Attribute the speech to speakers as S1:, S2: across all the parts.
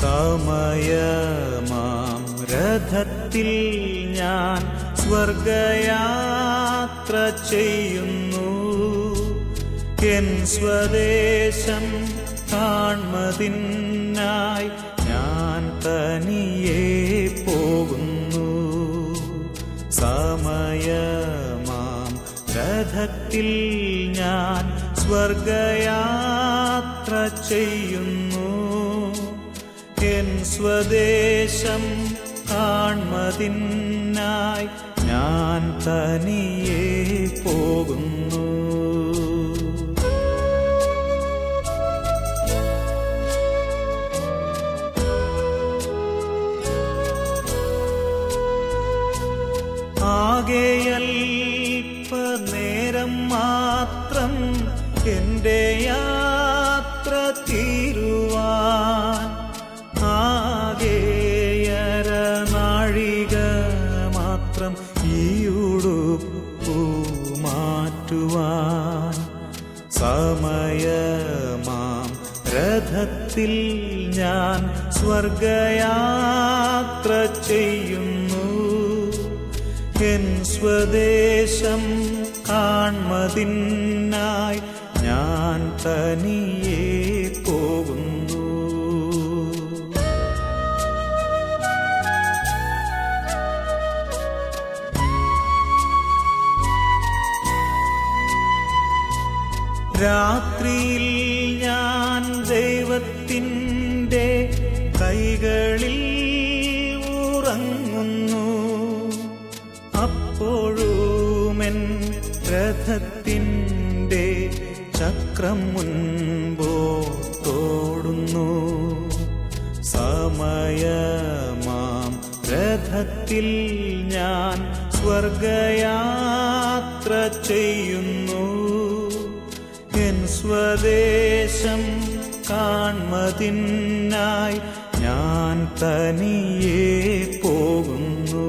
S1: സമയമാം രഥത്തിൽ ഞാൻ സ്വർഗയാത്ര ചെയ്യുന്നു. എൻ സ്വദേശം കാൺമതിനായി ഞാൻ തനിയെ പോകുന്നു. സമയമാം രഥത്തിൽ ഞാൻ സ്വർഗയാത്ര ചെയ്യുന്നു. എൻ സ്വദേശം കാൺമതിനായി ഞാൻ തനിയെ പോകുന്നു. ആകെയൽപ്പനേരം മാത്രം എൻ്റെ യാത്ര തീരുവാൻ, ആകെയരനാഴിക മാത്രം ഈ ഉടുപ്പു മാറ്റുവാൻ. സമയമാം രഥത്തിൽ ഞാൻ സ്വർഗയാത്ര ചെയ്യുന്നു. എൻ സ്വദേശം കാൺമതിനായി ഞാൻ തനിയെ പോകുന്നു. രാത്രിയിൽ ഞാൻ ദൈവത്തിൻ്റെ കൈകളിൽ ഉറങ്ങുന്നു. അപ്പോഴുമെൻ രഥത്തിൻ്റെ ചക്രം മുൻപോട്ടോടുന്നു. സമയമാം രഥത്തിൽ ഞാൻ സ്വർഗയാത്ര ചെയ്യുന്നു. എൻ സ്വദേശം കാൺമതിനായി ഞാൻ തനിയെ പോകുന്നു.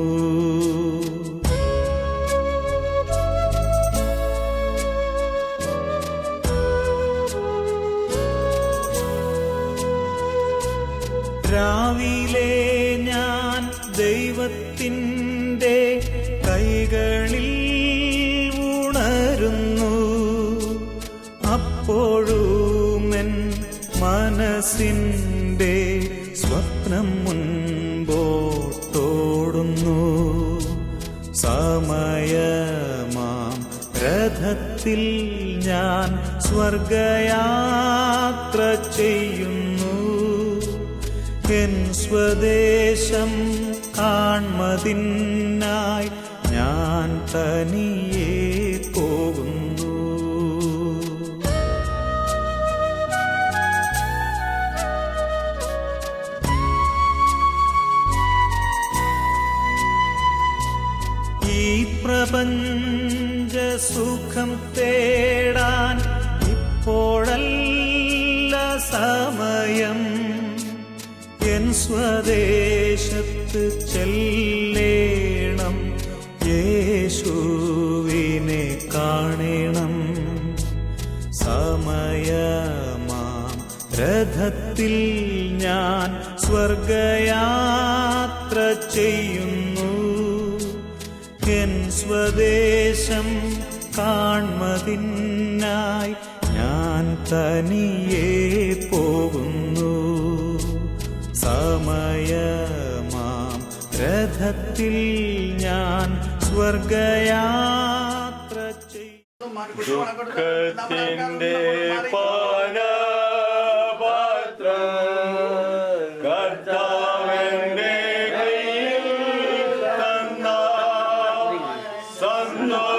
S1: രാവിലെ ഞാൻ ദൈവത്തിൻ്റെ കൈകളിൽ ഉണരുന്നു. അപ്പോഴുമെൻ മനസ്സിൻ്റെ സ്വപ്നം മുൻപോട്ടോടുന്നു. സമയമാം രഥത്തിൽ ഞാൻ സ്വർഗയാത്ര ചെയ്യുന്നു. എൻ സ്വദേശം കാൺമതിനായി ഞാൻ തനിയെ പോകുന്നു. ഈ പ്രപഞ്ച സുഖം തേടാൻ ഇപ്പോഴല്ല സമയം. എൻ സ്വദേശത്ത് ചെല്ലേണം, യേശുവിനെ കാണണം. സമയമാം രഥത്തിൽ ഞാൻ സ്വർഗയാത്ര ചെയ്യുന്നു. എൻ സ്വദേശം കാൺമതിനായി ഞാൻ തനിയെ പോകുന്നു. സമയമാം രഥത്തിൽ ഞാൻ സ്വർഗയാത്ര ചെയ്യും.
S2: ദുഃഖത്തിൻ്റെ പാനപാത്രം കർത്താവിന്റെ കയ്യിൽ തന്നാൽ സന്തോഷത്തോടതു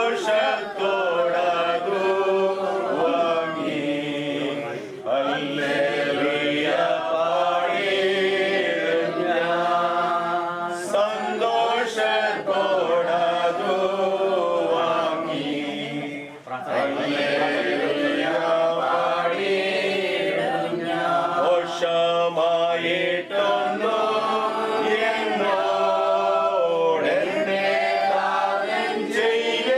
S2: വാങ്ങി ഹല്ലേലൂയ പാടിയിടും ഞാൻ. സന്തോഷത്തോടതു വാങ്ങി ഹല്ലേലൂയ പാടിയിടും ഞാൻ. ദോഷമായിട്ടൊന്നു എന്നോടെന്നെ കാര്യം ചെയ്യേയില്ല.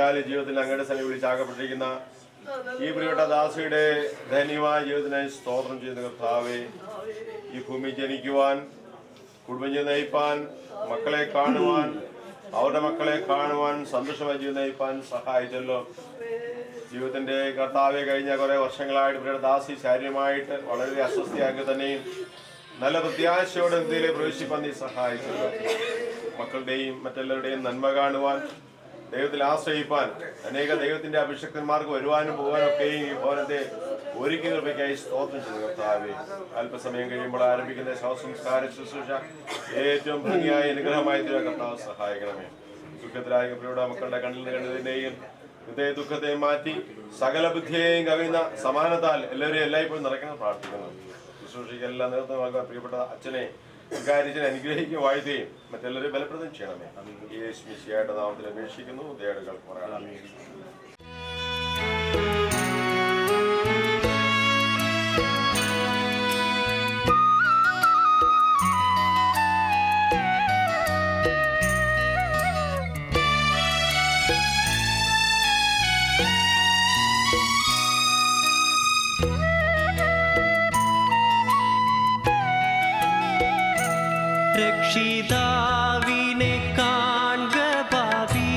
S3: കൃപയാൽ ജീവിതത്തിൽ അങ്ങയുടെ സന്നിധി വിളിച്ചാകപ്പെട്ടിരിക്കുന്ന ഈ പ്രിയപ്പെട്ട ദാസിയുടെ ധന്യമായ ജീവിതത്തിനായി സ്തോത്രം ചെയ്ത കർത്താവേ, ഈ ഭൂമി ജനിക്കുവാൻ, കുടുംബം നയിപ്പാൻ, മക്കളെ കാണുവാൻ, അവരുടെ മക്കളെ കാണുവാൻ, സന്തോഷമായി ജീവിതം നയിപ്പാൻ സഹായിച്ചല്ലോ. ജീവിതത്തിന്റെ കർത്താവെ കഴിഞ്ഞ കുറെ വർഷങ്ങളായിട്ട് പ്രിയപ്പെട്ട ദാസി ശാരീരികമായിട്ട് വളരെ അസ്വസ്ഥയാക്കി തന്നെയും നല്ല പ്രത്യാശയോടെ ഇന്ത്യയിലെ പ്രവേശിപ്പാൻ നീ സഹായിച്ചല്ലോ. മക്കളുടെയും മറ്റെല്ലാവരുടെയും നന്മ കാണുവാൻ, ദൈവത്തിൽ ആശ്രയിപ്പാൻ, അനേക ദൈവത്തിന്റെ അഭിഷക്തന്മാർക്ക് വരുവാനും പോകാനും ഒക്കെയും ഈ ഭവനത്തെ ഒരുക്കി നിർമ്മിക്കായി സ്തോത്രം ചെയ്തു കർത്താവേ. അല്പസമയം കഴിയുമ്പോൾ ആരംഭിക്കുന്ന ശവസംസ്കാര ശുശ്രൂഷ ഏറ്റവും ഭംഗിയായ അനുഗ്രഹമായി തീരാൻ കർത്താവ് സഹായിക്കണമേ. ദുഃഖത്തിലായ പ്രിയപ്പെട്ട മക്കളുടെ കണ്ണിൽ കണ്ടതിന്റെയും ഹൃദയ ദുഃഖത്തെയും മാറ്റി സകല ബുദ്ധിയെയും കവിയുന്ന സമാനത്താൽ എല്ലാവരെയും എല്ലായ്പ്പോഴും നിറയ്ക്കണം പ്രാർത്ഥിക്കുന്നു. ശുശ്രൂഷയ്ക്ക് എല്ലാം നേതൃത്വമാക്കുക പ്രിയപ്പെട്ട അച്ഛനെ കാര്യത്തിന് അനുഗ്രഹിക്കുകയും വാഴ്ത്തുകയും മറ്റെല്ലാവരെയും ബലപ്രദം ചെയ്യണമേ. യേശു മിശിഹായുടെ നാമത്തിൽ അപേക്ഷിക്കുന്നു. ദയകൾ പറയണം.
S1: രക്ഷിതാവിനെ കാൺക പാപി,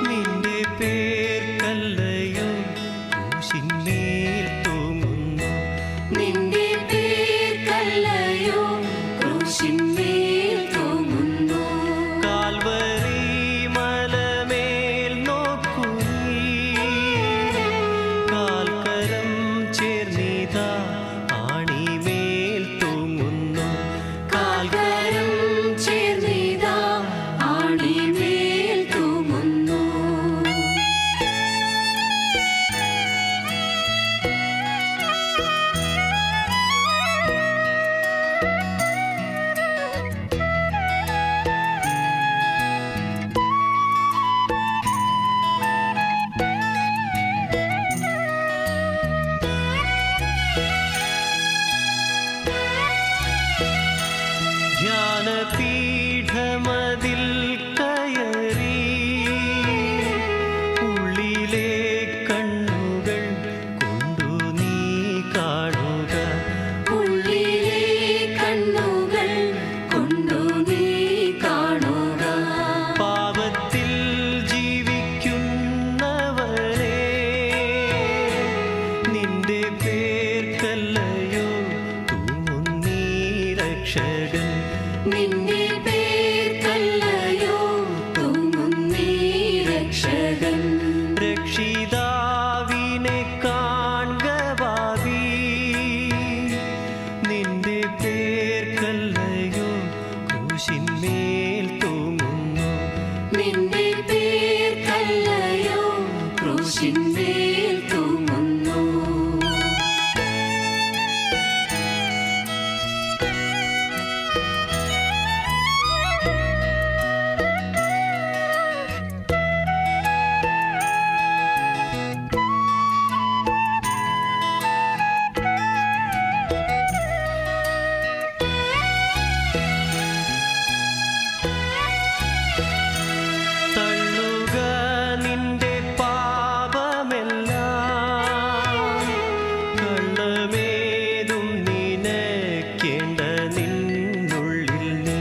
S1: നിന്റെ പേർ കല്ലയോ ക്രൂശിന്മേൽ തൂങ്ങുന്നു.
S4: നിന്റെ പേർ കല്ലയോ ക്രൂശിന്മേൽ തൂങ്ങുന്നു.
S1: കാൽവരി മലമേൽ നോക്കൂ നീ, കാൽക്കരം ചേർന്നിതാ ആണിമേൽ തൂങ്ങുന്നു.
S4: കാൽക്കരം ചേർന്നിതാ ആണിമേൽ തൂങ്ങുന്നു.
S1: ധ്യാനപീഠമതിൽ കയറി ഉള്ളിലെ കണ്ണുകൾ കൊണ്ടു നീ കാണുക.
S4: ഉള്ളിലെ കണ്ണുകൾ കൊണ്ടു നീ കാണുക.
S1: പാപത്തിൽ ജീവിക്കുന്നവരെ നിന്റെ പേർക്കല്ലയോ തൂങ്ങുന്നീ രക്ഷകൻ.
S4: നിന്റെ പേർ കല്ലയോ തൂങ്ങുന്നീ രക്ഷകൻ.
S1: രക്ഷിതാവിനെ കാൺക പാപി, നിന്റെ പേർക്കല്ലയോ ക്രൂശിന്മേൽ തൂങ്ങുന്നു.
S4: നിന്റെ പേർ കല്ലയോ ക്രൂശിന്മേൽ തൂങ്ങുന്നു.
S1: തള്ളുക നിന്റെ പാപമെല്ലാം, കള്ളമേതും നിനക്കേണ്ട നിന്നുള്ളിൽ നീ.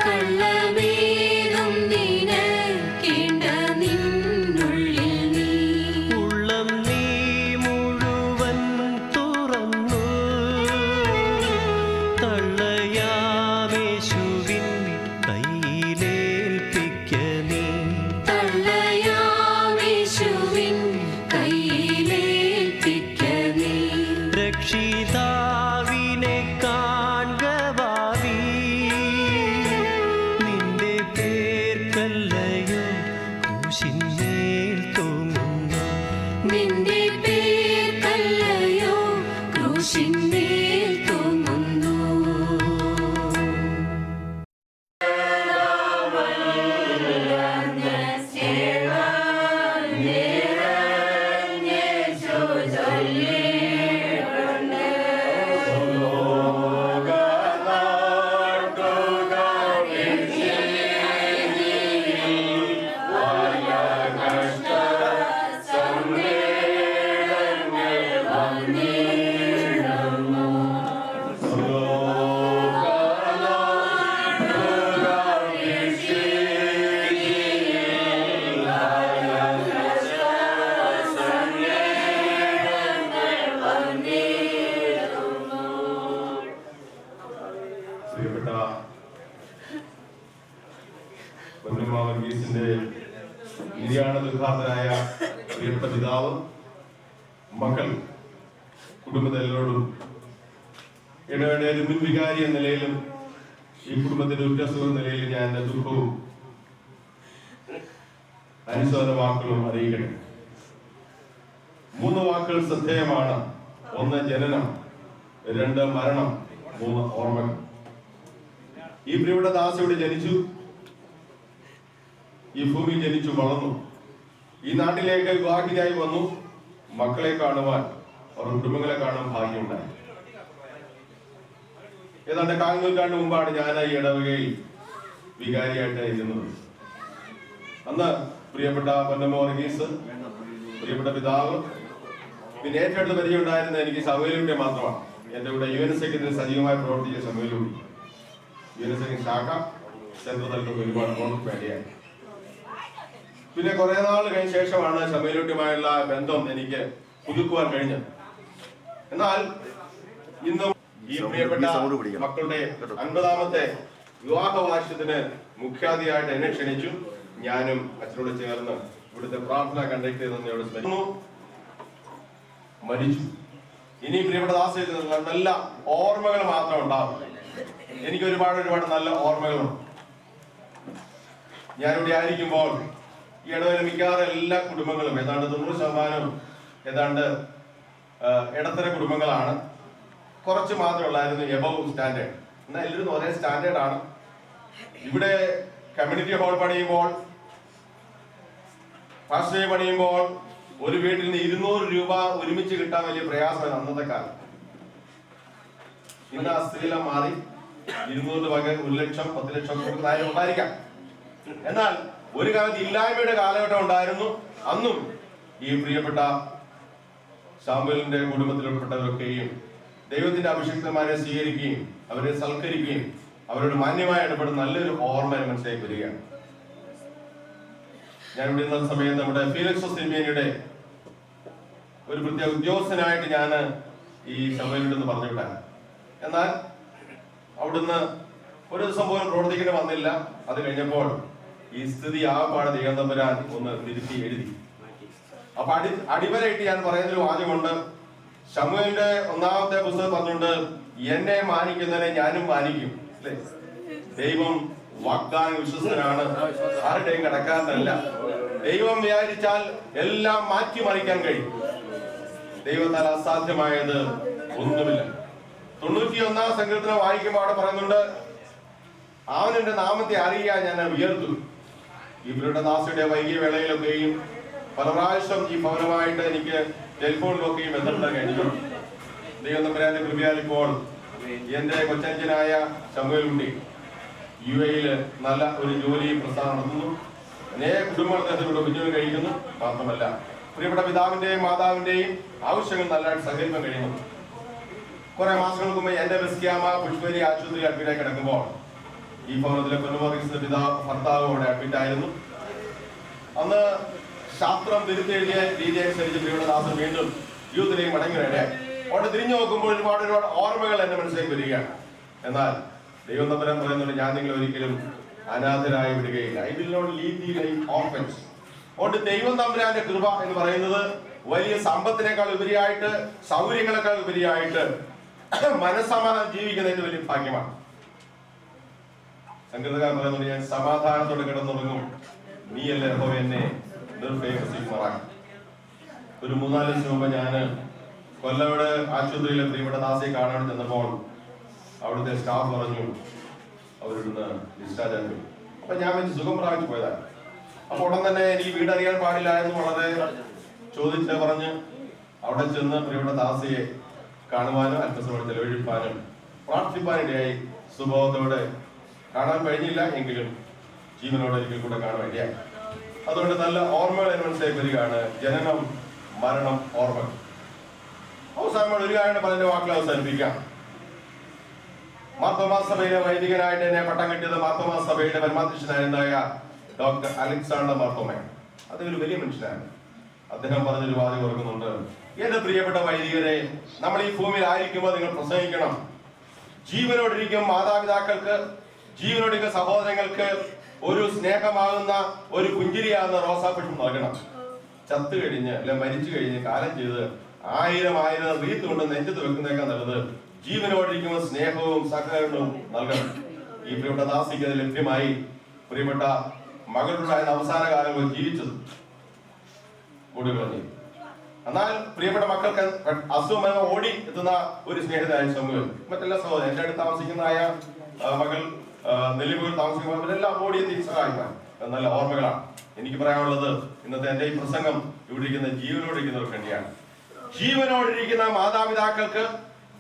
S4: കള്ളമേതും നിനക്കേണ്ട നിന്നുള്ളിൽ നീ.
S1: ഉള്ളം നീ മുഴുവൻ തുറന്നു തള്ളയാമേശുവിൻ കയ്യിലേൽപ്പിക്ക നീ.
S4: തള്ളയാമേശുവിൻ കയ്യിലേൽപ്പിക്ക നീ.
S1: രക്ഷിതാവിനെ കാൺക പാപി, നിന്റെ പേർക്കല്ലയോ ക്രൂശിന്മേൽ തൂങ്ങുന്നു.
S4: നിന്റെ പേർ കല്ലയോ ക്രൂശിന്മേൽ തൂങ്ങുന്നു.
S2: ോഗ
S3: പ്രിയപ്പെട്ട വർഗീസിന്റെ നിര്യാണ ദുഃഖാതനായ പ്രിയപ്പെട്ട പിതാവ്, മക്കൾ, കുടുംബത്തിലോടും ഇടവേണ്ട ഒരു മുൻവികാരി എന്ന നിലയിലും ഈ കുടുംബത്തിന്റെ ഉറ്റസുഖ നിലയിൽ ഞാൻ എന്റെ ദുഃഖവും അനുശോചന വാക്കുകളും അറിയിക്കട്ടെ. 3 വാക്കുകൾ ശ്രദ്ധേയമാണ്. 1 ജനനം, 2 മരണം, 3 ഓർമ്മകൾ. ഈ പ്രിയപ്പെട്ട ദാസ് ഇവിടെ ജനിച്ചു, ഈ ഭൂമി ജനിച്ചു വളർന്നു, ഈ നാട്ടിലേക്ക് വിവാഹിതയായി വന്നു. മക്കളെ കാണുവാൻ, അവരുടെ കുടുംബങ്ങളെ കാണാൻ ഭാഗ്യമുണ്ടായി. ഏതാണ്ട് 4 നൂറ്റാണ്ട് മുമ്പാണ് ഞാൻ ഈ ഇടവകയിൽ വികാരിയായിട്ട് ഇരുന്നത്. അന്ന് പ്രിയപ്പെട്ട പൊന്നമ്മ വർഗീസ്, പ്രിയപ്പെട്ട പിതാവ്, പിന്നെ ഏറ്റവും പരിചയമുണ്ടായിരുന്ന എനിക്ക് ശമുവേലുണ്ണിയെ മാത്രമാണ്. എന്റെ കൂടെ യുഎൻഎസ്എക്ക് സജീവമായി പ്രവർത്തിച്ച ശമുവേലുണ്ണി, യുഎൻഎസ്എക്ക് ശാഖ സെൻട്രൽ തലത്തിൽ ഒരുപാട് പ്രവർത്തിക്ക് വേണ്ടിയായി. പിന്നെ കുറെ നാൾ കഴിഞ്ഞ ശേഷമാണ് ശമുവേലുണ്ണിയുമായുള്ള ബന്ധം എനിക്ക് പുതുക്കുവാൻ കഴിഞ്ഞത്. എന്നാൽ ഇന്നും ഈ പ്രിയപ്പെട്ട മക്കളുടെ 50ാമത്തെ വിവാഹ വാർഷികത്തിന് മുഖ്യാതിഥിയായിട്ട് എന്നെ ക്ഷണിച്ചു. ഞാനും അച്ഛനോട് ചേർന്ന് ഇവിടുത്തെ പ്രാർത്ഥന കണ്ടക്ട് ചെയ്തെന്നോട് സ്മരിക്കുന്നു. മരിച്ചു. ഇനി പ്രിയപ്പെട്ട ദാസ് നല്ല ഓർമ്മകൾ മാത്രം ഉണ്ടാവും. എനിക്ക് ഒരുപാട് നല്ല ഓർമ്മകളുണ്ട്. ഞാനിവിടെ ആയിരിക്കുമ്പോൾ ഈ ഇടവയിലെ മിക്കവാറും എല്ലാ കുടുംബങ്ങളും ഏതാണ്ട് 90% ഏതാണ്ട് ഇടത്തര കുടുംബങ്ങളാണ്. കുറച്ച് മാത്രമേ ഉള്ളായിരുന്നു എബവ് സ്റ്റാൻഡേർഡ്. എന്നാൽ എല്ലാവരും ഒരേ സ്റ്റാൻഡേർഡ് ആണ്. ഇവിടെ കമ്മ്യൂണിറ്റി ഹാൾ പണിയുമ്പോൾ, ഫാസ്റ്റ് ഡേ പണിയുമ്പോൾ ഒരു വീട്ടിൽ നിന്ന് 200 രൂപ ഒരുമിച്ച് കിട്ടാൻ വലിയ പ്രയാസമാണ് അന്നത്തെ കാലം. ഇന്ന് ആ സ്ഥിതിയെല്ലാം മാറി 200 പകരം 1 ലക്ഷം 10 ലക്ഷം ഉണ്ടായിരിക്കാം. എന്നാൽ ഒരു കാലത്ത് ഇല്ലായ്മയുടെ കാലഘട്ടം ഉണ്ടായിരുന്നു. അന്നും ഈ പ്രിയപ്പെട്ട ശാമ്പലിന്റെ കുടുംബത്തിൽപ്പെട്ടവരൊക്കെയും ദൈവത്തിന്റെ അഭിഷിക്തന്മാരെ സ്വീകരിക്കുകയും അവരെ സൽക്കരിക്കുകയും അവരോട് മാന്യമായി ഇടപെടുന്ന നല്ലൊരു ഓർമ്മ മനസ്സിലേക്ക് വരികയാണ്. ഞാനിവിടെ ഇരുന്ന സമയത്ത് നമ്മുടെ ഫീലിക്സ് സിനിമയുടെ ഒരു പ്രത്യേക ഉദ്യോഗസ്ഥനായിട്ട് ഞാൻ ഈ ശബരിമല പറഞ്ഞു വിട്ടാണ്. എന്നാൽ അവിടുന്ന് ഒരു ദിവസം പോലും പ്രവർത്തിക്കേണ്ടി വന്നില്ല. അത് കഴിഞ്ഞപ്പോൾ ഈ സ്ഥിതി ആകപ്പാട് ദൈവം തമ്പുരാൻ ഒന്ന് തിരുത്തി എഴുതി. അപ്പൊ അടിവരയിട്ട് ഞാൻ പറയുന്നൊരു വാചകമുണ്ട്. ശമൂവേലിന്റെ 1ാമത്തെ പുസ്തകം പറഞ്ഞുകൊണ്ട് എന്നെ മാനിക്കുന്നതിനെ ഞാനും മാനിക്കും. അല്ലെ? ദൈവം വാഗ്ദാന വിശ്വസ്തനാണ്, ആരുടെയും കടക്കാരനല്ല. ദൈവം വിചാരിച്ചാൽ എല്ലാം മാറ്റിമറിക്കാൻ കഴിയും. ദൈവത്താൽ അസാധ്യമായത് ഒന്നുമില്ല. 91ാം സങ്കീർത്തനം വായിക്കുമ്പോൾ അവിടെ പറയുന്നുണ്ട്, അവൻ എന്റെ നാമത്തെ അറിയാൻ ഞാൻ ഉയർത്തു. ഇവരുടെ ദാസിയുടെ വൈകിയ വേളയിലൊക്കെയും പല പ്രാവശ്യം ഈ ഭവനമായിട്ട് എനിക്ക് ടെലിഫോണിലൊക്കെയും ബന്ധപ്പെടാൻ കഴിഞ്ഞിട്ടുണ്ട്. ദൈവം തമ്പുരാന്റെ കൃപയാൽ ഇപ്പോൾ എന്റെ കൊച്ചഞ്ചനായ ശമുവേലുണ്ണി UAE നല്ല ഒരു ജോലി പ്രസ്ഥാനം നടത്തുന്നു. അനേക കുടുംബങ്ങളുടെ കുഞ്ഞുങ്ങൾ കഴിക്കുന്നു. മാത്രമല്ല പ്രിയപ്പെട്ട പിതാവിന്റെയും മാതാവിന്റെയും ആവശ്യങ്ങൾ നല്ലതായിട്ട് സഹകരിക്കാൻ കഴിയുന്നു. കുറെ മാസങ്ങൾക്ക് മുമ്പ് എന്റെ ബെസ്കിയാമ പുഷ്പരി ആശുപത്രി അഡ്മിറ്റായി കിടക്കുമ്പോൾ ഈ ഭവനത്തിലെ പൊന്നുമോറിന്റെ ഭർത്താവ് അവിടെ അഡ്മിറ്റ് ആയിരുന്നു. അന്ന് ശാസ്ത്രം തിരുത്തെഴുതിയ രീതി അനുസരിച്ച് പ്രിയപ്പെട്ട ദാസൻ വീണ്ടും യൂത്തിലേക്ക് മടങ്ങി വരെ അവിടെ തിരിഞ്ഞു നോക്കുമ്പോൾ ഒരുപാട് ഓർമ്മകൾ എന്റെ മനസ്സിലേക്ക് വരികയാണ്. എന്നാൽ ദൈവം തമ്പുരാൻ പറയുന്നുണ്ട്, ഞാൻ നിങ്ങൾ ഒരിക്കലും അനാഥരായി വിടുകയില്ല. I will not leave the like orphans. അതുകൊണ്ട് ദൈവം തമ്പുരാന്റെ കൃപ എന്ന് പറയുന്നത് വലിയ സമ്പത്തിനേക്കാൾ ഉപരിയായിട്ട്, സൗകര്യങ്ങളെക്കാൾ ഉപരിയായിട്ട് മനസ്സമാധാനം ജീവിക്കുന്നതിന്റെ വലിയ ഭാഗ്യമാണ്. സങ്കീർത്തനക്കാരൻ പറയുന്നത്, ഞാൻ സമാധാനത്തോടെ കിടന്നുറങ്ങും, നീയല്ലേ യഹോവ എന്നെ നിർഭയമാക്കി. ഒരു 3-4 ദിവസം മുമ്പ് ഞാൻ കൊല്ലവിടെ ആശുപത്രിയിലെ പ്രിയപ്പെട്ട ദാസിയെ കാണാൻ ചെന്നപ്പോൾ അവിടുത്തെ സ്റ്റാഫ് പറഞ്ഞു അവരിടുന്ന് ഡിസ്ചാർജ് ആയി. അപ്പൊ ഞാൻ വെച്ച് സുഖം പ്രാപിച്ചു പോയതാണ്. അപ്പൊ ഉടൻ തന്നെ എനിക്ക് വീടറിയാൻ പാടില്ല എന്ന് വളരെ ചോദിച്ച് പറഞ്ഞ് അവിടെ ചെന്ന് പ്രിയപ്പെട്ട ദാസിയെ കാണുവാനും അല്പസമയം ചെലവഴിപ്പാനും പ്രാർത്ഥിപ്പാനിടയായി. സുബോധത്തോടെ കാണാൻ കഴിഞ്ഞില്ല എങ്കിലും ജീവനോടെ ഒരിക്കൽ കൂടെ കാണാൻ ഇടയായി. അതുകൊണ്ട് നല്ല ഓർമ്മകൾ എന്നെ മനസ്സിലേക്ക് വരികയാണ്. ജനനം, മരണം, ഓർമ്മകൾ. അവസാനമായി ഒരു കാര്യം പറഞ്ഞ വാക്കുകൾ അവസാനിപ്പിക്കാം. മാർത്തോമാ സഭയിലെ വൈദികനായിട്ട് എന്നെ പട്ടം കിട്ടിയത് മാർത്തോമാ സഭയുടെ പരമാധ്യക്ഷനായ ഡോക്ടർ അലക്സാണ്ടർ മാർത്തോമയാണ്. അദ്ദേഹം ഒരു വലിയ മനുഷ്യനാണ്. അദ്ദേഹം പറഞ്ഞൊരു വാചകം ഓർക്കുന്നുണ്ട്, എന്റെ പ്രിയപ്പെട്ട വൈദികരെ, നമ്മൾ ഈ ഭൂമിയിൽ ആയിരിക്കുമ്പോൾ നിങ്ങൾ പ്രസംഗിക്കണം. ജീവനോടിരിക്കും മാതാപിതാക്കൾക്ക്, ജീവനോടിരിക്കുന്ന സഹോദരങ്ങൾക്ക് ഒരു സ്നേഹമാകുന്ന ഒരു പുഞ്ചിരിയാകുന്ന റോസാപുഷ്പം നൽകണം. ചത്തു കഴിഞ്ഞ് അല്ലെ മരിച്ചു കഴിഞ്ഞ് കാലം ചെയ്ത് 1000 റീത്ത് കൊണ്ട് നെഞ്ചത്ത് വെക്കുന്നേക്കാൾ നല്ലത് ജീവനോടിരിക്കുമ്പോൾ സ്നേഹവും സഹകരണവും നൽകണം. ഈ പ്രിയപ്പെട്ട ദാസിക്ക് അത് ലഭ്യമായി. പ്രിയപ്പെട്ട മകളുണ്ടായിരുന്ന അവസാന കാലങ്ങളിൽ ജീവിച്ചത് കൂടി പറഞ്ഞു. എന്നാൽ പ്രിയപ്പെട്ട മക്കൾക്ക് അസുഖം ഓടി എത്തുന്ന ഒരു സ്നേഹിതനായ സമൂഹം. മറ്റെല്ലാ സഹോദരൻ എന്റെ അടുത്ത് താമസിക്കുന്നതായ മകൾ നെല്ലിമുകൾ താമസിക്കുന്നവരെല്ലാം ഓടിയെത്തി സഹായിക്കാൻ നല്ല ഓർമ്മകളാണ്. എനിക്ക് പറയാനുള്ളത് ഇന്നത്തെ എന്റെ ഈ പ്രസംഗം ഇവിടെ ഇരിക്കുന്ന ജീവനോടിരിക്കുന്നവർക്ക് വേണ്ടിയാണ്. ജീവനോടിരിക്കുന്ന മാതാപിതാക്കൾക്ക്,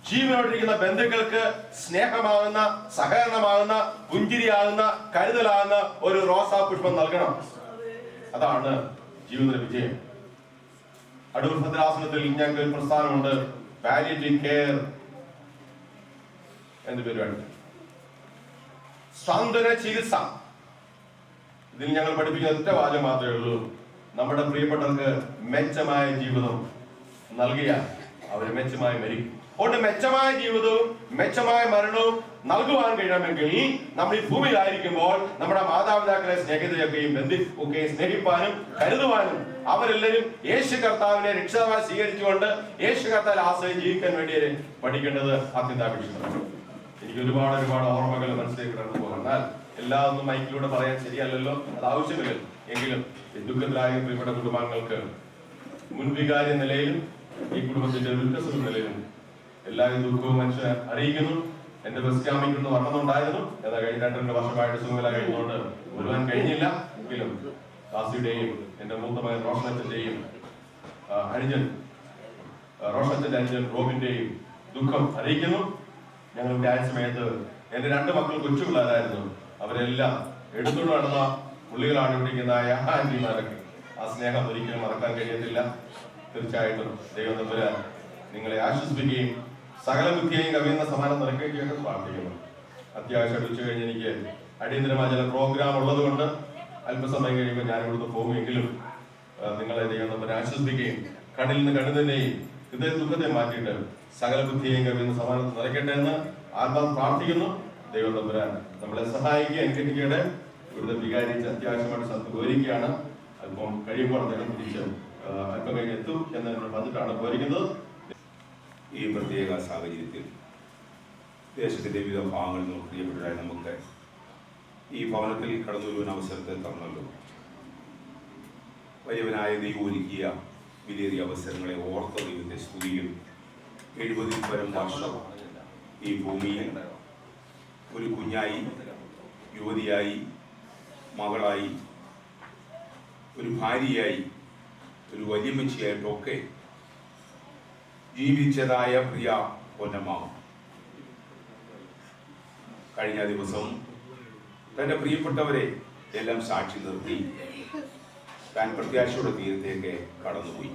S3: ജീവനോടിരിക്കുന്ന ബന്ധുക്കൾക്ക് സ്നേഹമാകുന്ന, സഹകരണമാകുന്ന, പുഞ്ചിരിയാകുന്ന, കരുതലാകുന്ന ഒരു റോസാ പുഷ്പം നൽകണം. അതാണ് ജീവിത വിജയം. അടൂർ ഭദ്രാസനത്തിൽ ഞങ്ങൾക്ക് ഒരു പ്രസ്ഥാനമുണ്ട്, പാലിയേറ്റീവ് കെയർ എന്ന പരിപാടി, സാന്ത്വന ചികിത്സ. ഇതിൽ ഞങ്ങൾ പഠിപ്പിക്കുന്ന ഒറ്റ വാചകം മാത്രമേ ഉള്ളൂ: നമ്മുടെ പ്രിയപ്പെട്ടവർക്ക് മെച്ചമായ ജീവിതം നൽകിയാൽ അവർ മെച്ചമായി മരിക്കും. അതുകൊണ്ട് മെച്ചമായ ജീവിതവും മെച്ചമായ മരണവും നൽകുവാൻ കഴിയണമെങ്കിൽ നമ്മൾ ഈ ഭൂമിയിലായിരിക്കുമ്പോൾ നമ്മുടെ മാതാപിതാക്കളെ, സ്നേഹിതരെയൊക്കെയും ബന്ധുക്കളെയും സ്നേഹിപ്പാനും കരുതുവാനും അവരെല്ലാവരും യേശു കർത്താവിനെ രക്ഷിതാവായി സ്വീകരിച്ചുകൊണ്ട് യേശു കർത്താവിൽ ആശ്രയം ജീവിക്കാൻ വേണ്ടി പഠിക്കേണ്ടത് അത്യന്താപേക്ഷിതമാണ്. എനിക്ക് ഒരുപാട് ഓർമ്മകൾ മനസ്സിലേക്ക് കടന്നു പോകാം. എന്നാൽ എല്ലാം ഒന്നും മൈക്കിലൂടെ പറയാൻ ശരിയല്ലല്ലോ, അത് ആവശ്യമില്ല. എങ്കിലും ദുഃഖത്തിലായ പ്രിയപ്പെട്ട കുടുംബാംഗങ്ങൾക്ക് മുൻവികാരി നിലയിലും ഈ കുടുംബത്തിന്റെ വികസന നിലയിലും എല്ലാവരും ദുഃഖവും മനുഷ്യൻ അറിയിക്കുന്നു. എന്റെ ബസ് ക്യാമ്പിൽ വരണമെന്നുണ്ടായിരുന്നു. എന്നാൽ കഴിഞ്ഞ 2 വർഷമായിട്ട് സുഖമില്ല കഴിഞ്ഞുകൊണ്ട് വരുവാൻ കഴിഞ്ഞില്ല. എങ്കിലും ദാസിയുടെയും എന്റെ മൂത്ത മകൻ റോഷനച്ചന്റെയും അനുജൻ റോബിന്റെയും ദുഃഖം അറിയിക്കുന്നു. ഞങ്ങൾ ഇവിടെ ആയ സമയത്ത് എന്റെ 2 മക്കൾ കൊച്ചുപിള്ളേരായിരുന്നു. അവരെല്ലാം എടുത്തുകൊണ്ട് നടന്ന പുള്ളികളാണ് ഇരിക്കുന്ന ആന്റിമാരൊക്കെ. ആ സ്നേഹം ഒരിക്കലും മറക്കാൻ കഴിയത്തില്ല. തീർച്ചയായിട്ടും ദൈവം തമ്പുരാൻ നിങ്ങളെ ആശ്വസിപ്പിക്കുകയും സകല ബുദ്ധിയെയും കവിയുന്ന സമാനം നിറയ്ക്കുകയും പ്രാർത്ഥിക്കുന്നു. അത്യാവശ്യം ഉച്ച കഴിഞ്ഞ് എനിക്ക് അടിയന്തരമായ ചില പ്രോഗ്രാം ഉള്ളത് കൊണ്ട് അല്പസമയം കഴിയുമ്പോൾ ഞാൻ ഇവിടുന്ന് പോകുമെങ്കിലും നിങ്ങളെ ദൈവം തമ്പുരാൻ ആശ്വസിപ്പിക്കുകയും കണ്ണിൽ നിന്ന് കണ്ണുതന്നെയും ഹൃദയ ദുഃഖത്തെ മാറ്റിയിട്ട് സകല ബുദ്ധിയെയും കവിയുന്ന സമാനം നിറയ്ക്കട്ടെ എന്ന് ആത്മാവ് പ്രാർത്ഥിക്കുന്നു. ദൈവം തമ്പുരാൻ നമ്മളെ സഹായിക്കുക. അനുഗ്രഹിക്കട്ടെ. ഇവിടുത്തെ വികാരിച്ച് അത്യാവശ്യമായിട്ട് സത്യം പോയിരിക്കുകയാണ്. അല്പം കഴിയുമ്പോൾ അദ്ദേഹം തിരിച്ച് അല്പം കഴിഞ്ഞ് എത്തും എന്ന് വന്നിട്ടാണ് പോയിരിക്കുന്നത്.
S5: ഈ പ്രത്യേക സാഹചര്യത്തിൽ ദേശത്തിന്റെ വിവിധ ഭാഗങ്ങളിൽ നിന്ന് പ്രിയപ്പെട്ടതായി നമുക്ക് ഈ ഭവനത്തിൽ കടന്നു വരുവാൻ അവസരത്തെ തന്നല്ലോ. വലിയവനായ ദൈവം ഒരുക്കിയ വിലയേറിയ അവസരങ്ങളെ ഓർത്ത ദൈവത്തെ സ്തുതിയും. 70 പരം വർഷം ഈ ഭൂമിയിൽ ഒരു കുഞ്ഞായി, യുവതിയായി, മകളായി, ഒരു ഭാര്യയായി, ഒരു വല്യമ്മച്ചിയായിട്ടൊക്കെ ജീവിച്ചതായ പ്രിയ പൊന്നമ്മ കഴിഞ്ഞ ദിവസം തന്റെ പ്രിയപ്പെട്ടവരെ എല്ലാം സാക്ഷി നിർത്തി താൻ പ്രത്യാശയുടെ തീരത്തേക്ക് കടന്നുപോയി.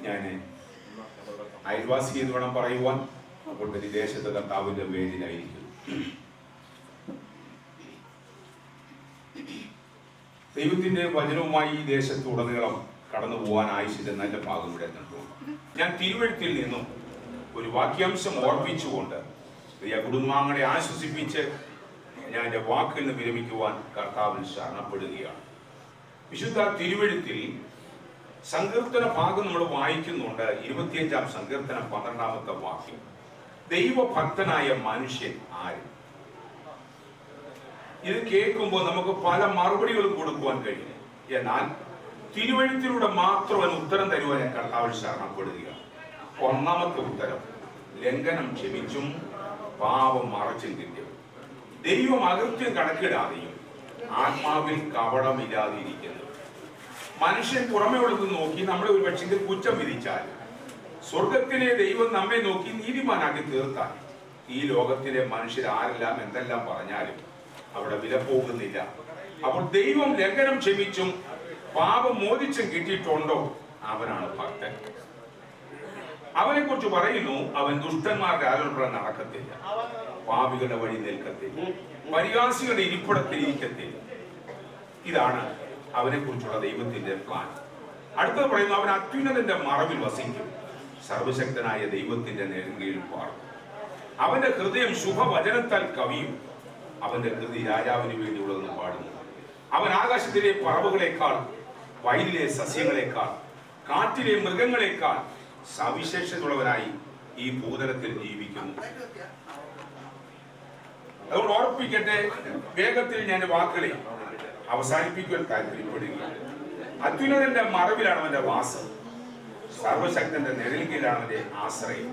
S5: ഞാൻ അയൽവാസി എന്ന് വേണം പറയുവാൻ. അപ്പോൾ വിദേശത്തെ കർത്താവിന്റെ പേരിലായിരിക്കും. ദൈവത്തിന്റെ വചനവുമായി ഈ ദേശത്തുടനീളം കടന്നു പോകാൻ ആവശ്യത്തെ നല്ല ഭാഗം ഇവിടെ കണ്ടു. ഞാൻ തിരുവഴുത്തിൽ നിന്നും ഒരു വാക്യാംശം ഓർപ്പിച്ചുകൊണ്ട് പ്രിയ കുടുംബാംഗങ്ങളെ ആശ്വസിപ്പിച്ച് ഞാൻ എൻ്റെ വാക്കിൽ നിന്ന് വിരമിക്കുവാൻ കർത്താവിൽ ശരണപ്പെടുകയാണ്. വിശുദ്ധ തിരുവഴുത്തിൽ സങ്കീർത്തന ഭാഗം നമ്മൾ വായിക്കുന്നുണ്ട്. 25-ാം സങ്കീർത്തനം 12-ാമത്തെ വാക്യം. ദൈവഭക്തനായ മനുഷ്യൻ ആര്? ഇത് കേൾക്കുമ്പോൾ നമുക്ക് പല മറുപടികളും കൊടുക്കുവാൻ കഴിയും. എന്നാൽ തിരുവഴുത്തിലൂടെ മാത്രം ഉത്തരം തരുവാൻ ഞാൻ കർത്താവിൽ ശരണപ്പെടുകയാണ്. 1-ാമത്തെ ഉത്തരം: ലംഘനം ക്ഷമിച്ചും പാപം മറച്ചും തിരിഞ്ഞു. ദൈവം അകൃത്യം കണക്കിടാതെയും ആത്മാവിൽ കപടമില്ലാതിരിക്കുന്നു. മനുഷ്യൻ പുറമെ ഉള്ളത് നോക്കി നമ്മളെ ഒരു പക്ഷെങ്കിൽ കുറ്റം വിധിച്ചാൽ, സ്വർഗത്തിലെ ദൈവം നമ്മെ നോക്കി നീതിമാനാക്കി തീർത്താൽ, ഈ ലോകത്തിലെ മനുഷ്യർ ആരെല്ലാം എന്തെല്ലാം പറഞ്ഞാലും അവിടെ വില പോകുന്നില്ല. അപ്പോൾ ദൈവം ലംഘനം ക്ഷമിച്ചും പാപം മോചിച്ചും കിട്ടിയിട്ടുണ്ടോ? അവനാണ് ഭക്തൻ. അവനെ കുറിച്ച് പറയുന്നു, അവൻ ദുഷ്ടന്മാരുടെ ആലോചന നടക്കത്തില്ല, പാപികളുടെ വഴി നിൽക്കത്തില്ല, പരിഹാസികളുടെ ഇരിപ്പിടത്തിൽ ഇരിക്കത്തില്ല. ഇതാണ് അവനെ കുറിച്ചുള്ള ദൈവത്തിന്റെ പ്ലാൻ. അടുത്തത് പറയുന്നു, അവൻ അത്യുന്നതന്റെ മറവിൽ വസിക്കും, സർവശക്തനായ ദൈവത്തിന്റെ നേരം കീഴിൽ പാർക്കും. അവന്റെ ഹൃദയം ശുഭവചനത്താൽ കവിയും. അവന്റെ കൃതി രാജാവിന് വേണ്ടിയുള്ളതെന്ന് പാടുന്നു. അവൻ ആകാശത്തിലെ പറവുകളെക്കാൾ, വയലിലെ സസ്യങ്ങളെക്കാൾ, കാറ്റിലെ മൃഗങ്ങളെക്കാൾ സവിശേഷതയുള്ളവനായി ഈ ഭൂതലത്തിൽ ജീവിക്കുന്നു. അതുകൊണ്ട് ഓർപ്പിക്കട്ടെ, വേഗത്തിൽ ഞാൻ വാക്കുകളെ അവസാനിപ്പിക്കുവാൻ താല്പര്യപ്പെടുകയാണ്. അത്യുന്നതന്റെ മറവിലാണ് അവന്റെ വാസം, സർവശക്തന്റെ നിഴലിലാണ് അവന്റെ ആശ്രയം.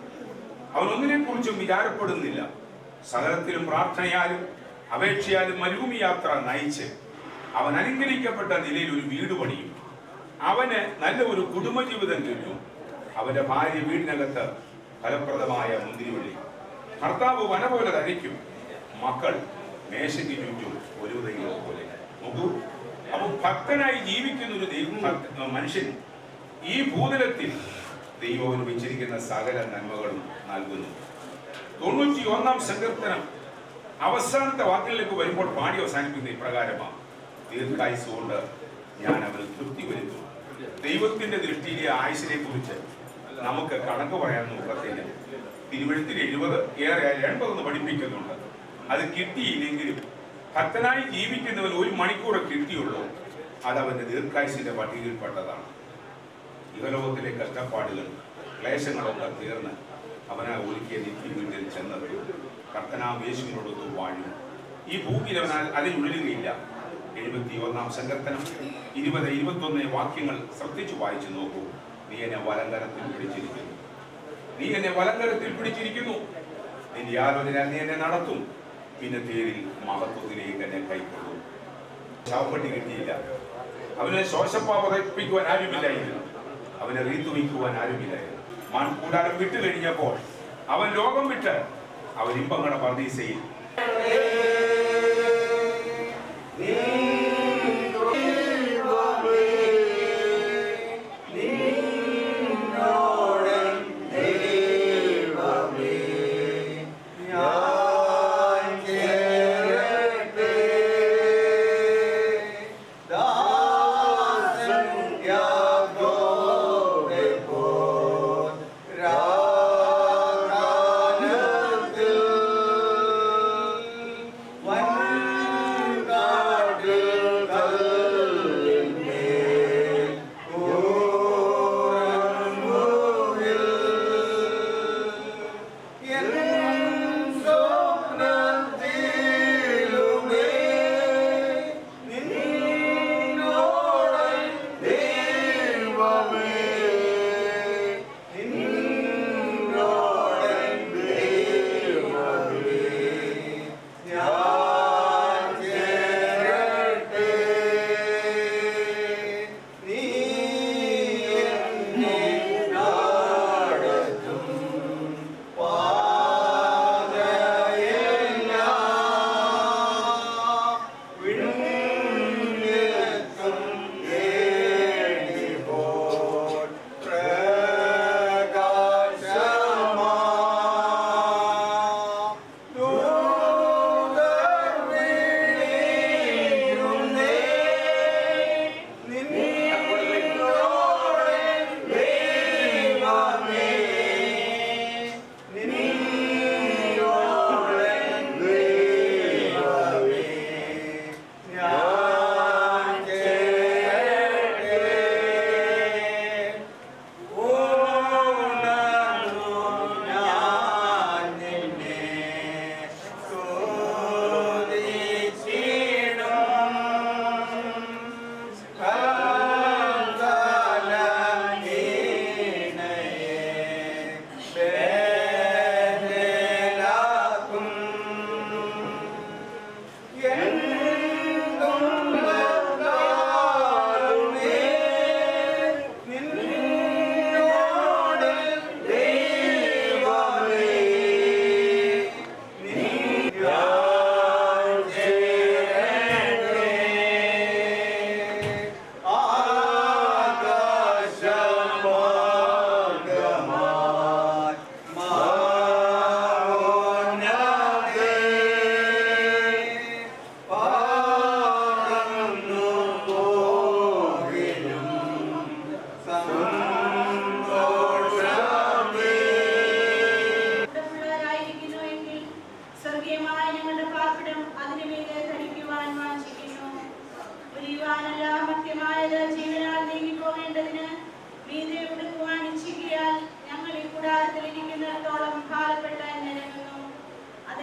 S5: അവൻ ഒന്നിനെ കുറിച്ചും വിചാരപ്പെടുന്നില്ല. സകലത്തിലും പ്രാർത്ഥനയാലും അപേക്ഷയാലും മരുഭൂമി യാത്ര നയിച്ച് അവൻ അനുഗ്രഹിക്കപ്പെട്ട നിലയിൽ ഒരു വീട് പണിയും. അവന് നല്ല ഒരു കുടുംബജീവിതം കിട്ടും. അവന്റെ ഭാര്യ വീടിനകത്ത് ഫലപ്രദമായ മുന്തിരിവള്ളി. ഭർത്താവ് വന പോലെ തരയ്ക്കും. മക്കൾ മേശയ്ക്ക് ചുറ്റും ഒരു ദൈവം പോലെ. നോക്കൂ, അപ്പൊ ഭക്തനായി ജീവിക്കുന്ന ഒരു മനുഷ്യൻ ഈ ഭൂതലത്തിൽ ദൈവം വെച്ചിരിക്കുന്ന സകല നന്മകളും നൽകുന്നു. 91-ാം സങ്കീർത്തനം അവസാനത്തെ വാക്കുകളിലേക്ക് വരുമ്പോൾ പാടി അവസാനിപ്പിക്കുന്ന ഇപ്രകാരമാണ്: ദീർഘായുസ് കൊണ്ട് ഞാൻ അവന് തൃപ്തി വരുത്തും. ദൈവത്തിന്റെ ദൃഷ്ടിയിലെ ആയുസിനെ കുറിച്ച് നമുക്ക് കണക്ക് പറയാൻ നോക്കത്തില്ല. തിരുവഴുത്തിൽ 70 ഏറെ 80 പഠിപ്പിക്കുന്നുണ്ട്. അത് കിട്ടിയില്ലെങ്കിലും ഭക്തനായി ജീവിക്കുന്നവൻ 1 മണിക്കൂർ കിട്ടിയുള്ളൂ. അത് അവന്റെ ദീർഘായുസിന്റെ പട്ടികയിൽപ്പെട്ടതാണ്. ഇഹലോകത്തിലെ കഷ്ടപ്പാടുകൾ ക്ലേശങ്ങളൊക്കെ തീർന്ന് അവനെ ഒരുക്കിയ നിത്യ വീട്ടിൽ ചെന്നെത്തും. കർത്തനാം യേശുവിനോടൊത്ത് വാഴും. ഈ ഭൂമിയിൽ അവനാൽ അതിനുള്ളിലുകയില്ല. 71-ാം സങ്കീർത്തനം 20-21 വാക്യങ്ങൾ ശ്രദ്ധിച്ചു വായിച്ചു നോക്കൂ. നീ എന്നെ വലങ്കരത്തിൽ പിടിച്ചിരിക്കുന്നു, നീ എന്നെ വലങ്കരത്തിൽ പിടിച്ചിരിക്കുന്നു. നിന്റെ ആലോചന നീ എന്നെ നടത്തും. പിന്നെ തേരിൽ മഹത്വത്തിലേക്ക് എന്നെ കൈക്കൊള്ളും. ശവപ്പെട്ടി കിട്ടിയില്ല. അവനെ ശോശപ്പ പതപ്പിക്കുവാൻ ആരുമില്ലായിരുന്നു. അവനെ റീത്തു വയ്ക്കുവാൻ ആരുമില്ലായിരുന്നു. മൺകൂടാരം വിട്ടു കഴിഞ്ഞപ്പോൾ അവൻ ലോകം വിട്ട് അവൻ ഇമ്പങ്ങളുടെ പർദീസയിൽ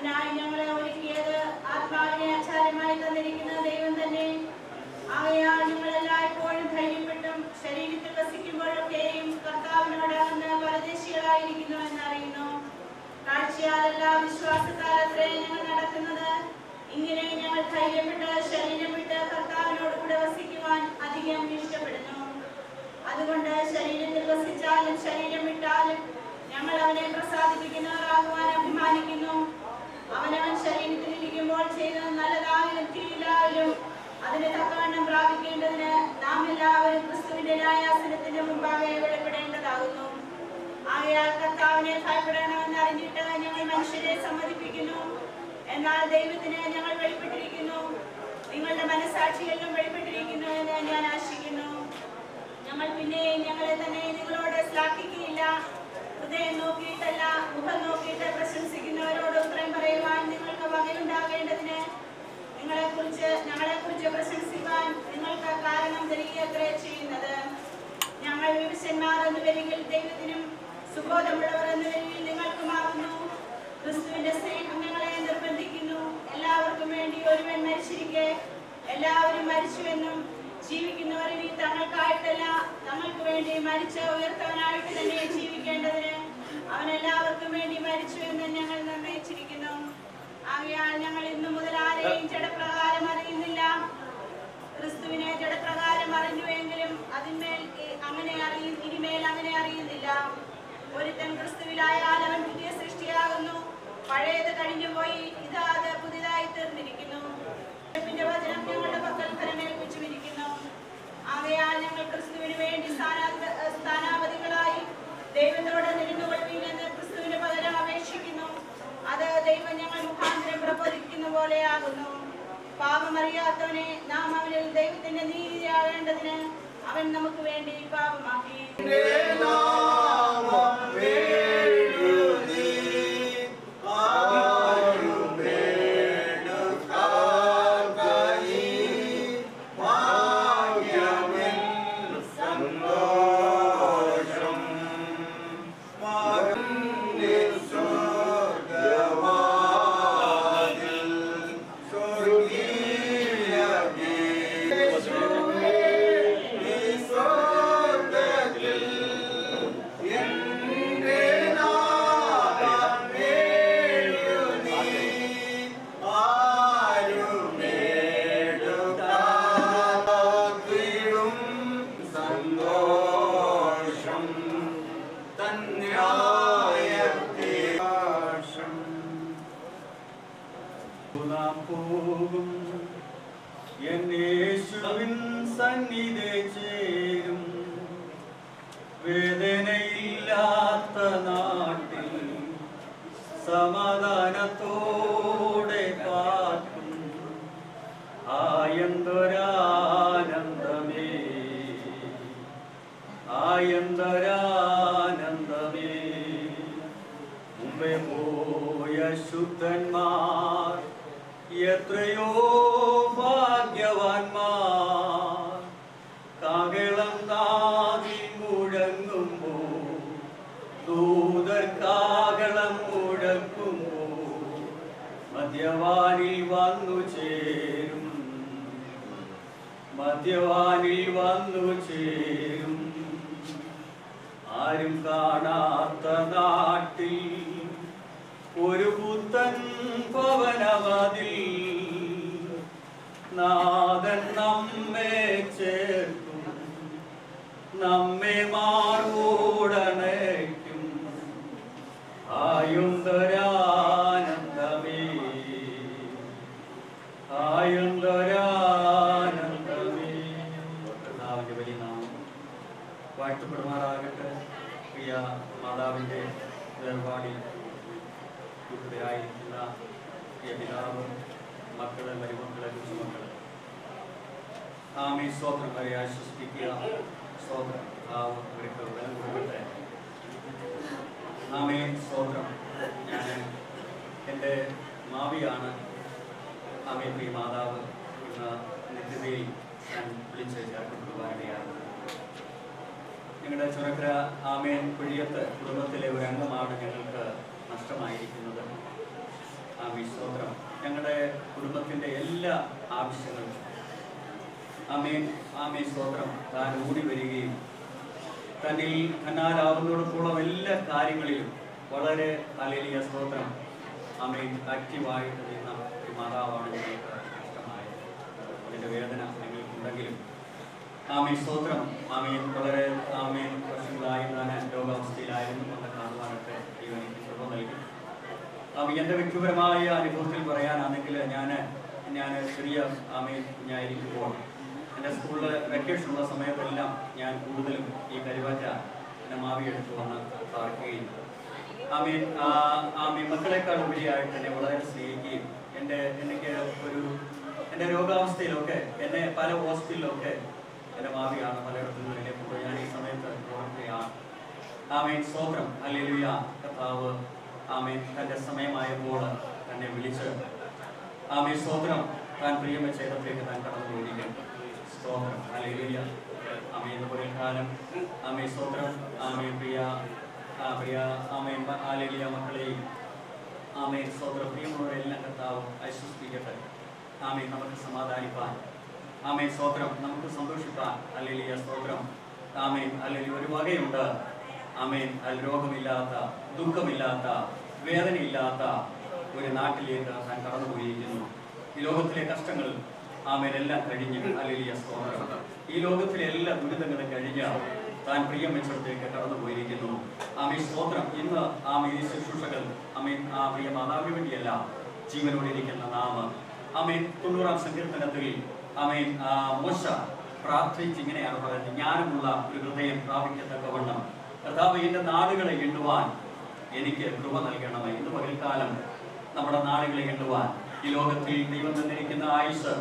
S6: അതിനായി ഞങ്ങളെ ഒരുക്കിയത് ആത്മാവിനെ ആചാരമായി തന്നിരിക്കുന്ന ദൈവം തന്നെ. ആകയാൽ നിങ്ങൾ എല്ലായ്പ്പോഴും ധൈര്യപ്പെട്ടും ശരീരത്തിൽ വസിക്കുമ്പോഴൊക്കെയും കർത്താവിനോട് അന്ന് പരദേശികളായിരിക്കുന്നു എന്നറിയുന്നു. കാഴ്ചയാലല്ല വിശ്വാസത്താൽ അത്രേ ഞങ്ങൾ നടക്കുന്നത്. ഇങ്ങനെ ഞങ്ങൾ ധൈര്യപ്പെട്ട് ശരീരം വിട്ട് കർത്താവിനോട് കൂടെ വസിക്കുവാൻ അധികം ഇഷ്ടപ്പെടുന്നു. അതുകൊണ്ട് ശരീരത്തിൽ വസിച്ചാലും ശരീരം വിട്ടാലും ഞങ്ങൾ അവനെ പ്രസാദിപ്പിക്കുന്നവരാകുവാൻ അഭിമാനിക്കുന്നു. അവനവൻ ശരീരത്തിൽ ഇരിക്കുമ്പോൾ ചെയ്തത് നല്ലതായാലും തീയിലായാലും അതിന് തക്കവണ്ണം പ്രാപിക്കേണ്ടതിന് നാം എല്ലാവരും ക്രിസ്തുവിന്റെ ന്യായാസനത്തിന്റെ മുമ്പാകെ വെളിപ്പെടേണ്ടതാകുന്നു. ആകയാൽ കർത്താവിനെ ഭയപ്പെടണമെന്ന് അറിഞ്ഞിട്ട് ഞങ്ങൾ മനുഷ്യരെ സമ്മതിപ്പിക്കുന്നു. എന്നാൽ ദൈവത്തിന് ഞങ്ങൾ വെളിപ്പെട്ടിരിക്കുന്നു. നിങ്ങളുടെ മനസ്സാക്ഷികളിലും വെളിപ്പെട്ടിരിക്കുന്നു എന്ന് ഞാൻ ആശിക്കുന്നു. ഞങ്ങൾ പിന്നെ ഞങ്ങളെ തന്നെ നിങ്ങളോട് ശ്ലാഘിക്കുകയില്ല. ഹൃദയം നോക്കിയിട്ടല്ല, മുഖം നോക്കിയിട്ട് പ്രശംസിക്കുന്നവരോട് ഉത്തരം പറയുവാൻ നിങ്ങൾക്ക് വകയുണ്ടാകേണ്ടതിന് ഞങ്ങളെക്കുറിച്ച് പ്രശംസിക്കാൻ നിങ്ങൾക്ക് കാരണം തരികയത്രേ ചെയ്യുന്നത്. ഞങ്ങൾ വിമർശന്മാർ എന്ന് വരികിൽ ദൈവത്തിനും സുബോധമുള്ളവർ എന്ന് വരികിൽ നിങ്ങൾക്കുമാകുന്നു. ക്രിസ്തുവിന്റെ സ്നേഹം ഞങ്ങളെ നിർബന്ധിക്കുന്നു. എല്ലാവർക്കും വേണ്ടി ഒരുവൻ മരിച്ചിരിക്കെ എല്ലാവരും മരിച്ചുവെന്നും ജീവിക്കുന്നവർ ഇനി തങ്ങൾക്കായിട്ടല്ല തങ്ങൾക്ക് വേണ്ടി മരിച്ച ഉയർത്തവനായിട്ട് തന്നെ ജീവിക്കേണ്ടതിന് അവൻ എല്ലാവർക്കും വേണ്ടി മരിച്ചുവെന്ന് ഞങ്ങൾ നിർണയിച്ചിരിക്കുന്നു. ആകയാൽ ഞങ്ങൾ ഇന്നു മുതൽ ആരെയും ജഡപ്രകാരം അറിയുന്നില്ല. ക്രിസ്തുവിനെ ജഡപ്രകാരം അറിഞ്ഞുവെങ്കിലും ഇനിമേൽ അങ്ങനെ അറിയുന്നില്ല. ഒരുത്തൻ ക്രിസ്തുവിലായാൽ അവൻ പുതിയ സൃഷ്ടിയാകുന്നു. പഴയത് കഴിഞ്ഞുപോയി, ഇതാ അത് പുതിയതായി തീർന്നിരിക്കുന്നു. വചനം ഞങ്ങളുടെ പക്കൽ ഫലമേൽപ്പിച്ചുമിരിക്കുന്നു. ആകയാൽ ഞങ്ങൾ ക്രിസ്തുവിന് വേണ്ടി സ്ഥാനാപതികളായി ദൈവത്തോട് നിരന്നുകൊള്ളുവില്ലെന്ന് ക്രിസ്തുവിന് പകരം അപേക്ഷിക്കുന്നു. അത് ദൈവം ഞങ്ങൾ മുഖാന്തരം പ്രബോധിക്കുന്ന പോലെയാകുന്നു. പാപമറിയാത്തവനെ നാം അവനിൽ ദൈവത്തിന്റെ നീതിയാകേണ്ടതിന് അവൻ നമുക്ക് വേണ്ടി പാപമാക്കി.
S2: പോകും യേശുവിൻ സന്നിധി ചേരും. വേദനയില്ലാത്ത നാട്ടിൽ സമാധാനത്തോടെ പാർക്കും. ആയന്തരാനന്ദമേ ആയന്തരാനന്ദമേ. മുമ്പേ പോയ ശുദ്ധന്മാർ എത്രയോ ഭാഗ്യവാന്മാർ. കാകളം നാവിൽ മുഴങ്ങുമ്പോൾ, ദൂതർ കാകളം മുഴക്കുമ്പോൾ മദ്യവാനിൽ വന്നു ചേരും. മദ്യവാനിൽ വന്നു ചേരും. ആരും കാണാത്ത നാട്ടിൽ ഒരു പുത്തൻ ഭവനമതിൽ നാഥൻ നമ്മെ ചേർക്കും. നമ്മെ മാർവോടണയ്ക്കും. ആയുന്തരാനന്ദമേ ആയുന്തരാനന്ദമേ. കർത്താവിന്റെ വലിയ നാമം വാഴ്ത്തപ്പെടുമാറാകട്ടെ. പ്രിയ മാതാവിന്റെ വേർപാടിൽ ദുഃഖിതരായിരിക്കുന്ന പ്രിയ പിതാവ്, മക്കള്, മരുമക്കള്, കൊച്ചുമക്കള്, ആമേ സ്തോത്രം വരെ ആശ്വസിപ്പിക്കുക. സ്തോത്രം പിതാവ് അവർക്ക് ബലം കൊടുക്കട്ടെ. ആമേ സ്തോത്രം. ഞാൻ എൻ്റെ മാവിയാണ് ആമേ പ്രിയ മാതാവ് എന്ന നിത്യതയിൽ ഞാൻ വിളിച്ച് ചേർക്കപ്പെടുവാനിടയാണ്. ഞങ്ങളുടെ ചുരക്കര ആമേൻ കുഴിയത്ത് കുടുംബത്തിലെ ഒരു അംഗമാണ് ഞങ്ങൾക്ക് നഷ്ടമായിരിക്കുന്നത്. ആമേ എല്ലാ ആവശ്യങ്ങളും ആമേൻ ആമേൻ സ്തോത്രം താൻ ഓടി വരികയും തന്നിൽ തന്നാലാവുന്നിടത്തോളം എല്ലാ കാര്യങ്ങളിലും വളരെ ഹല്ലേലൂയ സ്തോത്രം ആമേൻ ആക്റ്റീവായിട്ട് നിന്ന ഒരു മാതാവാണ് ഞങ്ങൾക്ക് ഇഷ്ടമായത്. അതിൻ്റെ വേദന ഞങ്ങൾക്കുണ്ടെങ്കിലും ആമേൻ സ്തോത്രം ആമേൻ വളരെ ആമേൻ വർഷങ്ങളായി ഞാൻ രോഗാവസ്ഥയിലായിരുന്നു എന്ന് കാണുവാനൊക്കെ ദൈവം എനിക്ക് കൃപ നൽകി. എൻ്റെ വ്യക്തിപരമായ അനുഭവത്തിൽ പറയാനാണെങ്കിൽ ഞാൻ ചെറിയ ആമേൻ കുഞ്ഞായിരിക്കുമ്പോൾ എൻ്റെ സ്കൂളിൽ വെക്കേഷൻ ഉള്ള സമയത്തെല്ലാം ഞാൻ കൂടുതലും ഈ കരുവാറ്റ എൻ്റെ മാവി എടുത്ത് വന്ന് പാർക്കുകയും ആമേൻ മക്കളെക്കാൾ ഉപരിയായിട്ട് എന്നെ വളരെ സ്നേഹിക്കുകയും എനിക്ക് എൻ്റെ രോഗാവസ്ഥയിലൊക്കെ എന്നെ പല ഹോസ്പിറ്റലിലൊക്കെ എൻ്റെ മാവിയാണ് പലയിടത്തും എന്നെ കൊണ്ട് ഞാൻ ഈ സമയത്ത് ഓർക്കുകയാണ്. ആമേൻ സ്തോത്രം ഹല്ലേലൂയ. കർത്താവ് ആമേൻ തൻ്റെ സമയമായപ്പോൾ തന്നെ വിളിച്ച് ആമേൻ സ്തോത്രം താൻ പ്രിയം വെച്ച ഇടത്തേക്ക് താൻ കടന്നു പോയിരിക്കും. സ്തോത്രം ഹല്ലേലൂയ. ആമേൻ ഒരു കാലം ആമേൻ സ്തോത്രം ആമേൻ പ്രിയ ആമേൻ ഹല്ലേലൂയ മക്കളെയും ആമേൻ സ്തോത്രം പ്രിയമുള്ളവരെല്ലാം കർത്താവ് ആശ്വസിപ്പിക്കട്ടെ. ആമേൻ നമുക്ക് സമാധാനിപ്പാൻ ആമേൻ സ്തോത്രം നമുക്ക് സന്തോഷിപ്പാൻ ഹല്ലേലൂയ സ്തോത്രം ആമേൻ ഹല്ലേലൂയ ഒരു വകയുണ്ട്. ആമേൻ രോഗമില്ലാത്ത ദുഃഖമില്ലാത്ത വേദനയില്ലാത്ത ഒരു നാട്ടിലേക്ക് താൻ കടന്നുപോയിരിക്കുന്നു. ഈ ലോകത്തിലെ കഷ്ടങ്ങൾ ആമേൻ എല്ലാം കഴിഞ്ഞ് ഹല്ലേലൂയ സ്തോത്രം ഈ ലോകത്തിലെ എല്ലാ ദുരിതങ്ങളും കഴിഞ്ഞ് താൻ പ്രിയം വെച്ചിടത്തേക്ക് കടന്നുപോയിരിക്കുന്നു. ആമേൻ സ്തോത്രം ഇന്ന് ആമേൻ ഈ ശുശ്രൂഷകൾ ആമേൻ ആ പ്രിയ മാതാവിന് വേണ്ടിയല്ല ജീവനോടിരിക്കുന്ന നാമ ആമേൻ 90-ാം സങ്കീർത്തനത്തിൽ ആമേൻ മോശ പ്രാർത്ഥിച്ച് ഇങ്ങനെയാണ് പറയുന്നത്, ജ്ഞാനമുള്ള ഒരു ഹൃദയം പ്രാപിക്കത്തക്കവണ്ണം കർത്താവ് എൻ്റെ നാടുകളെ എണ്ണുവാൻ എനിക്ക് കൃപ നൽകണമേ. ഇന്ന് പകൽക്കാലം നമ്മുടെ നാടുകളെ എണ്ണുവാൻ ഈ ലോകത്തിൽ ദൈവം തന്നിരിക്കുന്ന ആയുസ്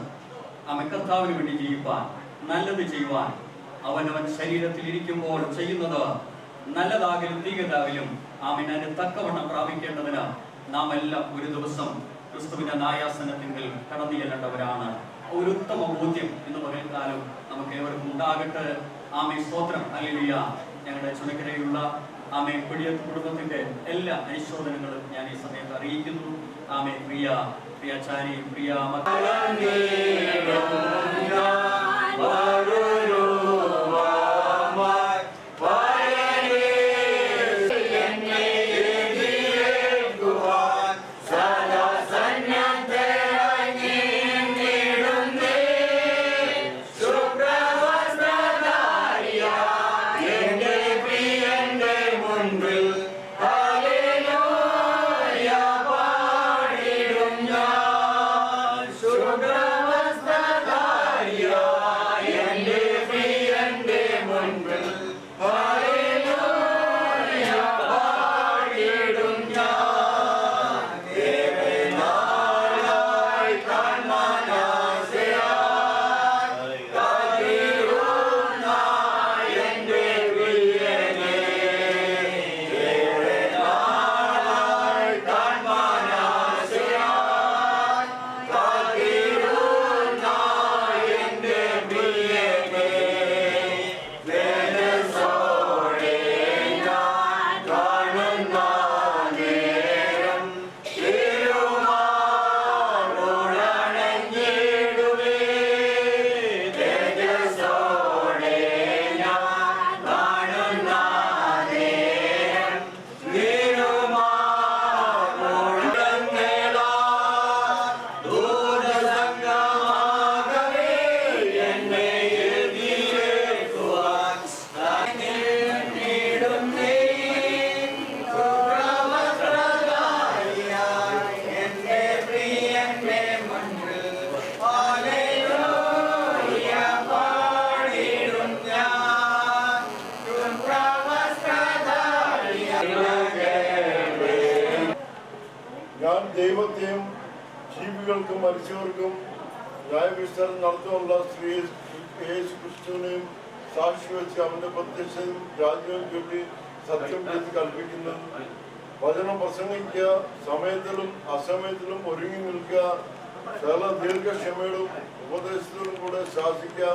S2: ആമേൻ കർത്താവിന് വേണ്ടി ജീവിപ്പാൻ നല്ലത് ചെയ്യുവാൻ അവനവൻ ശരീരത്തിൽ ഇരിക്കുമ്പോൾ ചെയ്യുന്നത് നല്ലതാകലും തീകതാകലും ആമേൻ അതിന് തക്കവണ്ണം പ്രാപിക്കേണ്ടതിന് നാം എല്ലാം ഒരു ദിവസം ക്രിസ്തുവിന്റെ ന്യായാസനത്തിൽ കടന്നു ചെല്ലേണ്ടവരാണ്. ഒരു ഉത്തമ ബോധ്യം ഇന്ന് പകൽക്കാലം നമുക്ക് ഏവർക്കും ഉണ്ടാകട്ടെ. ആമേൻ സ്തോത്രം ഹല്ലേലൂയ. ഞങ്ങളുടെ ചുണക്കരയിലുള്ള ആമേൻ കുടിയത്ത് കുടുംബത്തിന്റെ എല്ലാ അനുശോചനങ്ങളും ഞാൻ ഈ സമയത്ത് അറിയിക്കുന്നു. ആമേൻ പ്രിയ ചാരി പ്രിയ
S7: ഞാൻ ദൈവത്തെയും ജീവികൾക്കും മരിച്ചവർക്കും ന്യായവിസ്താരം നടത്താനുള്ള ശ്രീ യേശു ക്രിസ്തുവിനെയും സാക്ഷി വെച്ച് അവന്റെ പ്രത്യക്ഷയും രാജ്യവും ചൊല്ലി സത്യം ചെയ്ത് കൽപ്പിക്കുന്നു. വചനം പ്രസംഗിക്കുക, സമയത്തിലും അസമയത്തിലും ഒരുങ്ങി നിൽക്കുക, സകല ദീർഘക്ഷമയോടും ഉപദേശത്തിലും കൂടെ ശാസിക്കുക,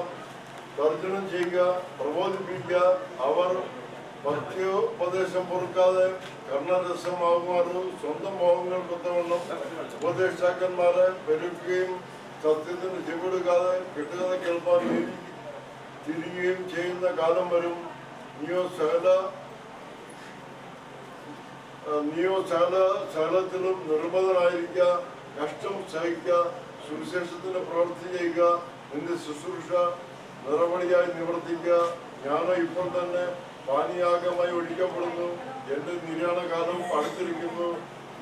S7: തർജ്ജനം ചെയ്യുക, പ്രബോധിപ്പിക്കുക. അവർ ഭക്തിയോപദേശം പൊറുക്കാതെ കർണരസമാകുമാറും സ്വന്തം മോഹങ്ങൾ കൊത്തവണ്ണം ഉപദേഷ്ടാക്കന്മാരെ പെരുക്കുകയും സത്യത്തിന് ചെവിടുകാതെ കെട്ടുകഥ കേൾപ്പാൻ തിരികുകയും ചെയ്യുന്ന കാലം വരും. നീയോ സകലത്തിലും നിർബന്ധനായിരിക്കുക, കഷ്ടം സഹിക്കുക, സുവിശേഷത്തിന് പ്രവൃത്തി ചെയ്യുക, നിന്റെ ശുശ്രൂഷ നിറപടിയായി നിവർത്തിക്കുക. ഞാനോ ഇപ്പോൾ തന്നെ പാനീയാഗമായി ഒഴിക്കപ്പെടുന്നു. എന്റെ നിര്യാണകാലം അടുത്തിരിക്കുന്നു.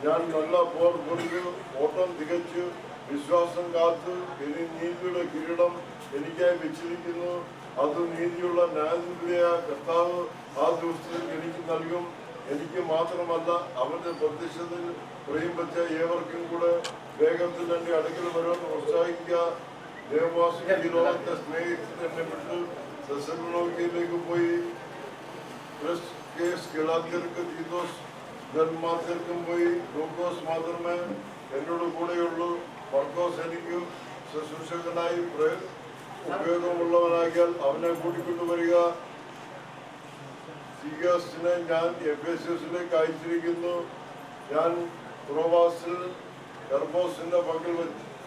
S7: ഞാൻ നല്ല പോർ പൊരുത്, ഓട്ടം തികച്ചു, വിശ്വാസം കാത്തു. ഇനി നീതിയുടെ കിരീടം എനിക്കായി വെച്ചിരിക്കുന്നു. അത് നീതിയുള്ള ന്യായാധിപതിയായ കർത്താവ് ആ ദിവസത്തിൽ എനിക്ക് നൽകും. എനിക്ക് മാത്രമല്ല, അവന്റെ പ്രത്യക്ഷത്തിൽ പ്രിയം വെച്ച ഏവർക്കും കൂടെ. വേഗത്തിൽ എന്റെ അടുക്കൽ വരുവാൻ പ്രോത്സാഹിക്കുക. ദേവവാസി ഈ ലോകത്തെ സ്നേഹിച്ച് എന്നെ വിട്ട് തെസ്സലോനിക്കയിലേക്ക് പോയി. ഗലാത്യർക്ക് തീത്തോസ് ധർമാത്യർക്കും പോയി. ലൂക്കോസ് മാത്രമേ എന്നോട് കൂടെയുള്ളൂ. മർക്കോസ് എനിക്ക് ശുശ്രൂഷകനായി ഉപയോഗമുള്ളവനാകിയാൽ അവനെ കൂട്ടിക്കൊണ്ടുവരിക. സീഗസിനെ ഞാൻ എഫേസ്യസിലേക്ക് അയച്ചിരിക്കുന്നു. ഞാൻ പ്രോവാസിൽ എർബോസിന്റെ പക്കൽ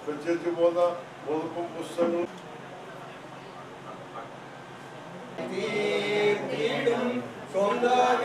S7: വെച്ചേച്ചു പോന്ന വകുപ്പും പുസ്തകങ്ങളും
S8: സ്വന്തം